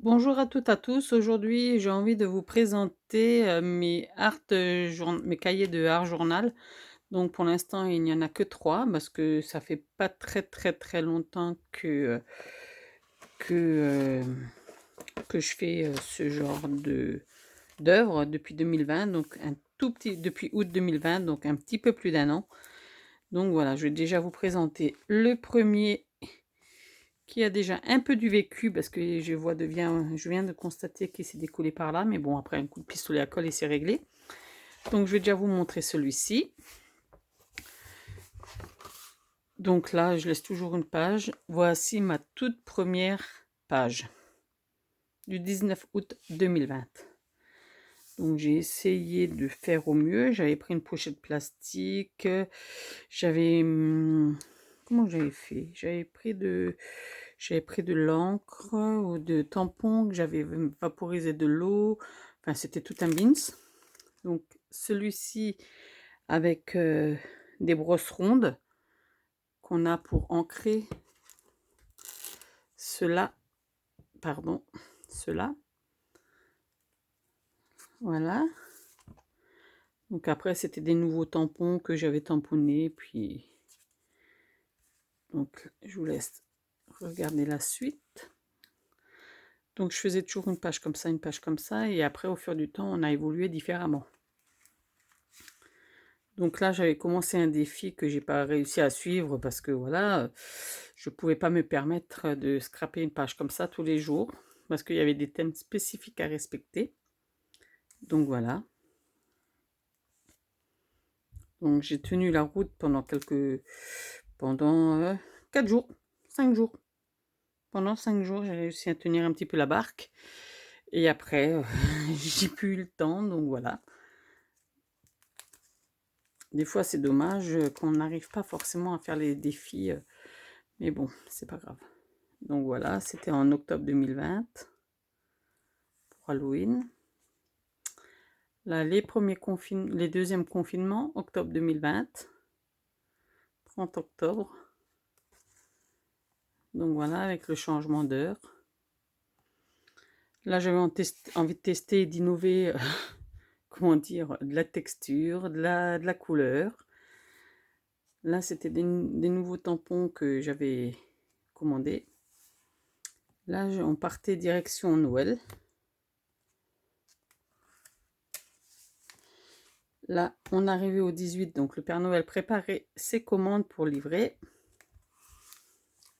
Bonjour à toutes, à tous. Aujourd'hui, j'ai envie de vous présenter, mes cahiers de art journal. Donc pour l'instant, il n'y en a que 3 parce que ça fait pas très, très, très longtemps que, que je fais, ce genre de d'œuvre depuis 2020, donc un tout petit depuis août 2020, donc un petit peu plus d'un an. Donc voilà, je vais déjà vous présenter le premier qui a déjà un peu du vécu parce que je viens de constater qu'il s'est décollé par là, mais bon, après un coup de pistolet à colle et c'est réglé. Donc je vais déjà vous montrer celui-ci. Donc là, je laisse toujours une page. Voici ma toute première page du 19 août 2020. Donc j'ai essayé de faire au mieux. J'avais pris une pochette plastique. J'avais... Comment j'avais fait? J'avais pris de l'encre ou de tampons que j'avais vaporisé de l'eau. Enfin, c'était tout un bins. Donc celui-ci avec des brosses rondes qu'on a pour ancrer cela. Pardon, cela. Voilà. Donc après, c'était des nouveaux tampons que j'avais tamponnés. Puis, donc, je vous laisse regarder la suite. Donc, je faisais toujours une page comme ça, une page comme ça. Et après, au fur du temps, on a évolué différemment. Donc là, j'avais commencé un défi que j'ai pas réussi à suivre parce que voilà, je pouvais pas me permettre de scraper une page comme ça tous les jours parce qu'il y avait des thèmes spécifiques à respecter. Donc voilà. Donc j'ai tenu la route pendant 4 jours, 5 jours. Pendant 5 jours, j'ai réussi à tenir un petit peu la barque. Et après, j'ai plus eu le temps, donc voilà. Des fois, c'est dommage qu'on n'arrive pas forcément à faire les défis, mais bon, c'est pas grave. Donc voilà, c'était en octobre 2020 pour Halloween. Là, les deuxièmes confinements, octobre 2020, 30 octobre. Donc voilà, avec le changement d'heure. Là, j'avais envie de tester et d'innover, comment dire, de la texture, de la couleur. Là, c'était des nouveaux tampons que j'avais commandés. Là, on partait direction Noël. Là, on arrivait au 18, donc le Père Noël préparait ses commandes pour livrer.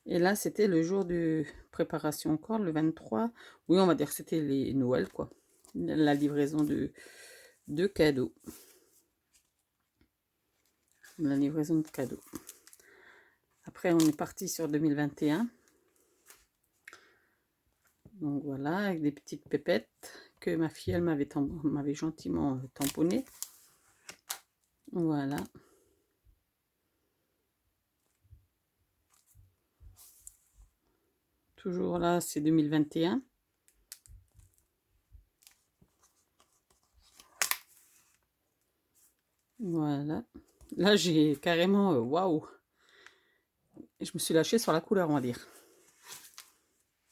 Et là, c'était le jour de préparation encore, le 23. Oui, on va dire que c'était les Noël, quoi. La livraison de cadeaux. La livraison de cadeaux. Après, on est parti sur 2021. Donc voilà, avec des petites pépettes que ma fille, elle m'avait gentiment tamponné. Voilà. Toujours là, c'est 2021. Voilà. Là, j'ai carrément... Waouh! Je me suis lâchée sur la couleur, on va dire.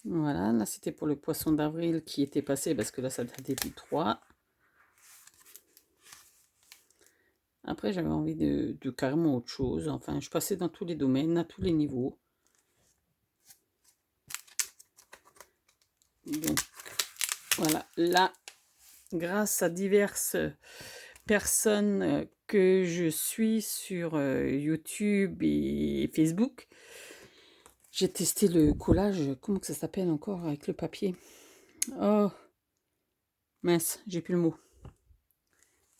Voilà, là, c'était pour le poisson d'avril qui était passé, parce que là, ça datait du 3. Après, j'avais envie de carrément autre chose. Enfin, je passais dans tous les domaines, à tous les niveaux. Donc, voilà. Là, grâce à diverses personnes que je suis sur YouTube et Facebook, j'ai testé le collage. Comment que ça s'appelle encore avec le papier? Oh, mince, j'ai plus le mot.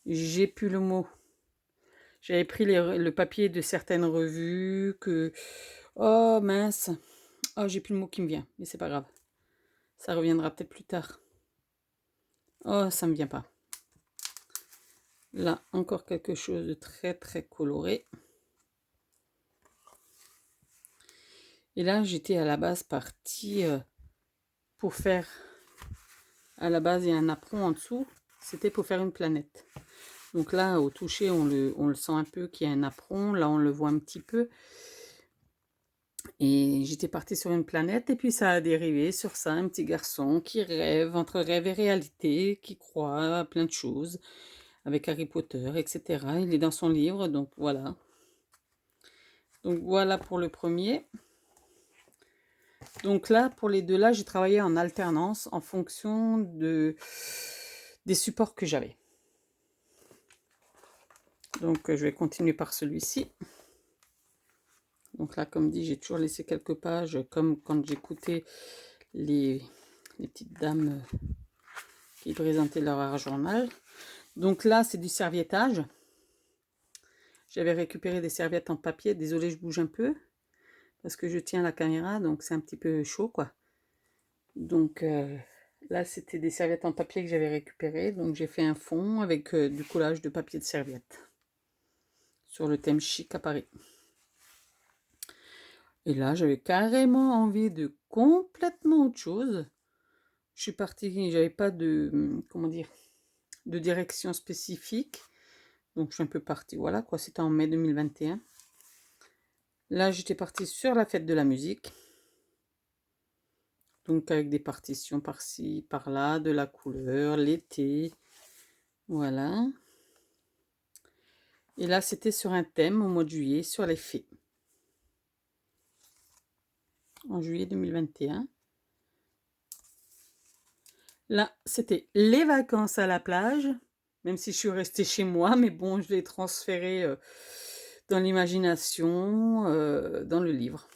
J'ai plus le mot. J'avais pris le papier de certaines revues que... Oh, mince. Oh, j'ai plus le mot qui me vient, mais c'est pas grave. Ça reviendra peut-être plus tard. Oh, ça me vient pas. Là, encore quelque chose de très, très coloré. Et là, j'étais à la base partie pour faire... À la base, il y a un apron en dessous. C'était pour faire une planète. Donc là, au toucher, on le sent un peu qu'il y a un apron. Là, on le voit un petit peu. Et j'étais partie sur une planète et puis ça a dérivé sur ça, un petit garçon qui rêve, entre rêve et réalité, qui croit à plein de choses avec Harry Potter, etc. Il est dans son livre, donc voilà. Donc voilà pour le premier. Donc là, pour les deux là, j'ai travaillé en alternance en fonction des supports que j'avais. Donc je vais continuer par celui-ci. Donc là, comme dit, j'ai toujours laissé quelques pages, comme quand j'écoutais les petites dames qui présentaient leur art journal. Donc là, c'est du serviettage. J'avais récupéré des serviettes en papier. Désolée, je bouge un peu parce que je tiens la caméra, donc c'est un petit peu chaud, quoi. Donc là, c'était des serviettes en papier que j'avais récupérées. Donc j'ai fait un fond avec du collage de papier de serviette sur le thème chic à Paris. Et là, j'avais carrément envie de complètement autre chose. Je suis partie, j'avais pas de, comment dire, de direction spécifique. Donc je suis un peu partie, voilà quoi, c'était en mai 2021. Là, j'étais partie sur la fête de la musique. Donc avec des partitions par-ci, par-là, de la couleur, l'été. Voilà. Et là, c'était sur un thème au mois de juillet, sur les fées. En juillet 2021. Là, c'était les vacances à la plage, même si je suis restée chez moi, mais bon, je l'ai transféré dans l'imagination, dans le livre.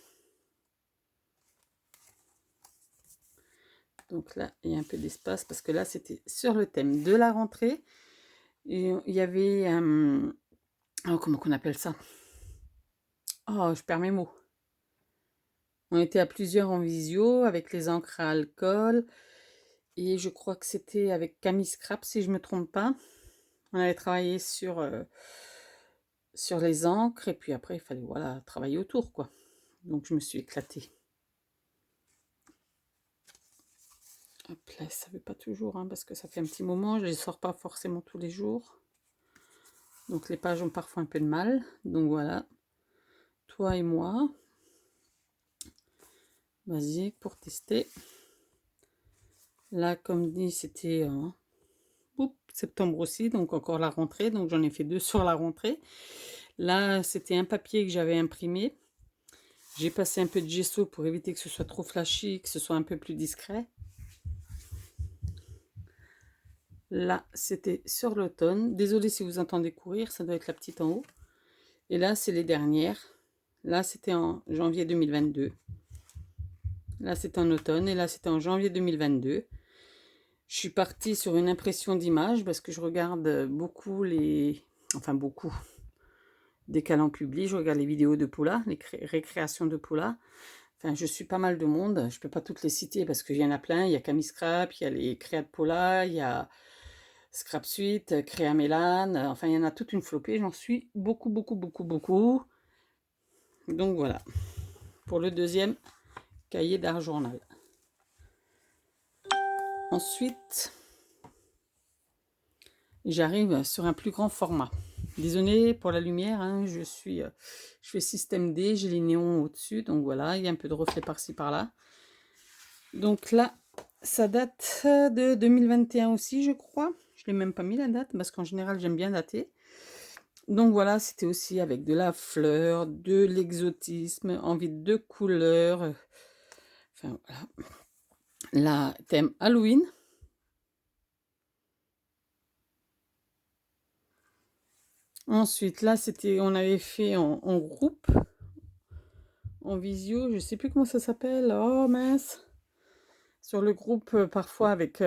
Donc là, il y a un peu d'espace parce que là, c'était sur le thème de la rentrée. Et il y avait, oh, comment qu'on appelle ça? Oh, je perds mes mots. On était à plusieurs en visio avec les encres à alcool. Et je crois que c'était avec Camille Scrap, si je ne me trompe pas. On avait travaillé sur les encres. Et puis après, il fallait voilà, travailler autour, quoi. Donc je me suis éclatée. Hop là, ça ne veut pas toujours, hein, parce que ça fait un petit moment. Je ne les sors pas forcément tous les jours. Donc les pages ont parfois un peu de mal. Donc voilà. Toi et moi. Vas-y, pour tester. Là, comme dit, c'était septembre aussi, donc encore la rentrée. Donc j'en ai fait 2 sur la rentrée. Là, c'était un papier que j'avais imprimé. J'ai passé un peu de gesso pour éviter que ce soit trop flashy, que ce soit un peu plus discret. Là, c'était sur l'automne. Désolée si vous entendez courir, ça doit être la petite en haut. Et là, c'est les dernières. Là, c'était en janvier 2022. Là, c'était en automne. Et là, c'était en janvier 2022. Je suis partie sur une impression d'image parce que je regarde beaucoup Enfin, beaucoup. Dès qu'elle en publie, je regarde les vidéos de Paula, les récréations de Paula. Enfin, je suis pas mal de monde. Je peux pas toutes les citer parce qu'il y en a plein. Il y a Camille Scrap, il y a les créas de Paula, il y a Scrap Suite, Créa Mélane. Enfin, il y en a toute une flopée. J'en suis beaucoup, beaucoup, beaucoup, beaucoup. Donc voilà. Pour le deuxième cahier d'art journal. Ensuite, j'arrive sur un plus grand format. Désolée pour la lumière, hein, je fais système D, j'ai les néons au-dessus, donc voilà, il y a un peu de reflet par-ci par-là. Donc là, ça date de 2021 aussi, je crois. Je ne l'ai même pas mis la date, parce qu'en général, j'aime bien dater. Donc voilà, c'était aussi avec de la fleur, de l'exotisme, envie de couleurs. Enfin voilà. La thème Halloween. Ensuite, là, on avait fait en groupe, en visio, je sais plus comment ça s'appelle. Oh mince. Sur le groupe, parfois avec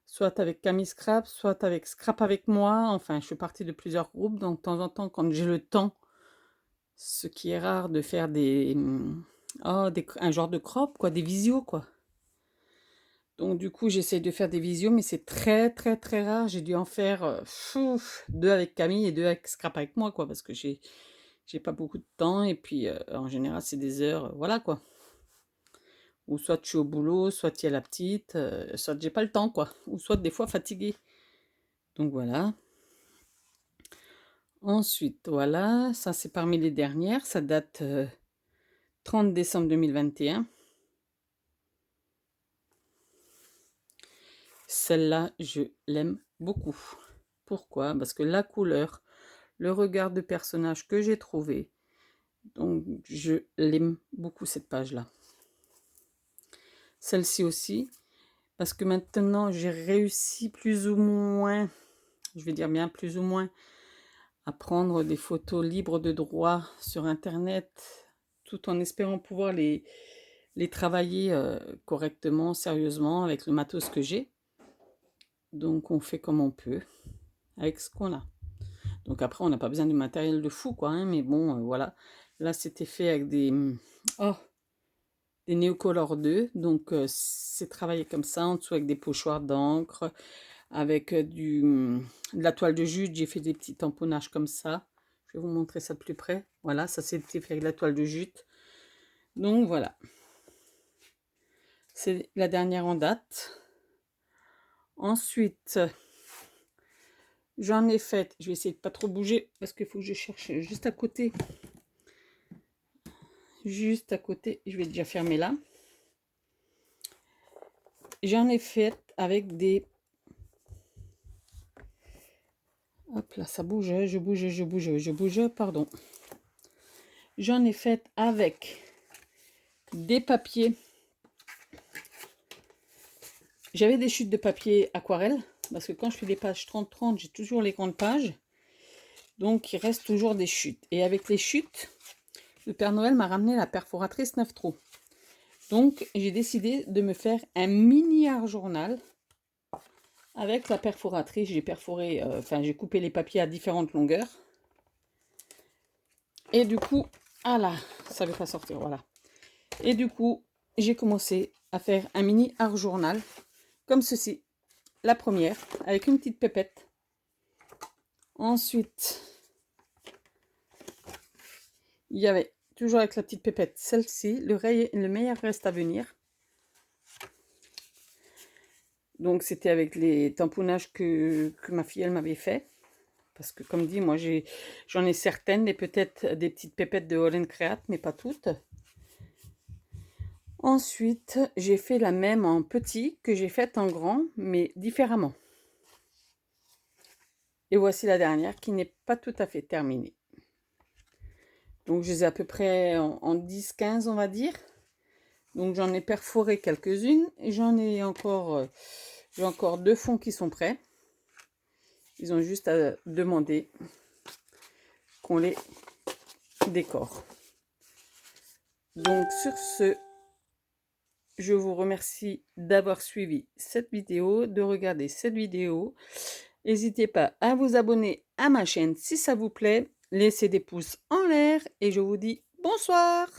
soit avec Camille Scrap, soit avec Scrap avec moi. Enfin, je fais partie de plusieurs groupes. Donc, de temps en temps, quand j'ai le temps, ce qui est rare, de faire un genre de crop, quoi, des visios, quoi. Donc, du coup, j'essaie de faire des visios, mais c'est très, très, très rare. J'ai dû en faire 2 avec Camille et 2 avec Scrap avec moi, quoi, parce que j'ai pas beaucoup de temps. Et puis, en général, c'est des heures, voilà, quoi. Ou soit je suis au boulot, soit il y a la petite, soit j'ai pas le temps, quoi. Ou soit des fois fatiguée. Donc voilà. Ensuite, voilà, ça c'est parmi les dernières. Ça date 30 décembre 2021. Celle-là, je l'aime beaucoup. Pourquoi? Parce que la couleur, le regard de personnage que j'ai trouvé, donc je l'aime beaucoup cette page-là. Celle-ci aussi, parce que maintenant j'ai réussi plus ou moins, je vais dire bien plus ou moins, à prendre des photos libres de droit sur internet, tout en espérant pouvoir les travailler correctement, sérieusement, avec le matos que j'ai. Donc on fait comme on peut, avec ce qu'on a. Donc après, on n'a pas besoin du matériel de fou, quoi, hein, mais bon, voilà. Là, c'était fait avec des Neocolor 2, donc c'est travaillé comme ça, en dessous avec des pochoirs d'encre, avec de la toile de jute. J'ai fait des petits tamponnages comme ça. Je vais vous montrer ça de plus près. Voilà, ça c'était fait avec la toile de jute. Donc voilà. C'est la dernière en date. Ensuite, j'en ai fait, je vais essayer de pas trop bouger parce qu'il faut que je cherche juste à côté. Juste à côté, je vais déjà fermer là. J'en ai fait avec des... Hop là, ça bouge, je bouge, pardon. J'en ai fait avec des papiers. J'avais des chutes de papier aquarelle, parce que quand je fais des pages 30-30, j'ai toujours les grandes pages. Donc, il reste toujours des chutes. Et avec les chutes, le Père Noël m'a ramené la perforatrice 9 trous. Donc, j'ai décidé de me faire un mini art journal avec la perforatrice. J'ai perforé, j'ai coupé les papiers à différentes longueurs. Et du coup, ah là, ça ne veut pas sortir, voilà. Et du coup, j'ai commencé à faire un mini art journal, comme ceci. La première, avec une petite pépette. Ensuite, il y avait, toujours avec la petite pépette, celle-ci, le meilleur reste à venir. Donc, c'était avec les tamponnages que ma fille, elle m'avait fait. Parce que, comme dit, moi, j'en ai certaines, et peut-être des petites pépettes de Holland Create, mais pas toutes. Ensuite, j'ai fait la même en petit que j'ai faite en grand, mais différemment. Et voici la dernière qui n'est pas tout à fait terminée. Donc, je les ai à peu près en 10-15, on va dire. Donc, j'en ai perforé quelques-unes. Et j'en ai encore... j'ai encore 2 fonds qui sont prêts. Ils ont juste à demander qu'on les décore. Donc, sur ce, je vous remercie d'avoir suivi cette vidéo, de regarder cette vidéo. N'hésitez pas à vous abonner à ma chaîne si ça vous plaît. Laissez des pouces en l'air et je vous dis bonsoir.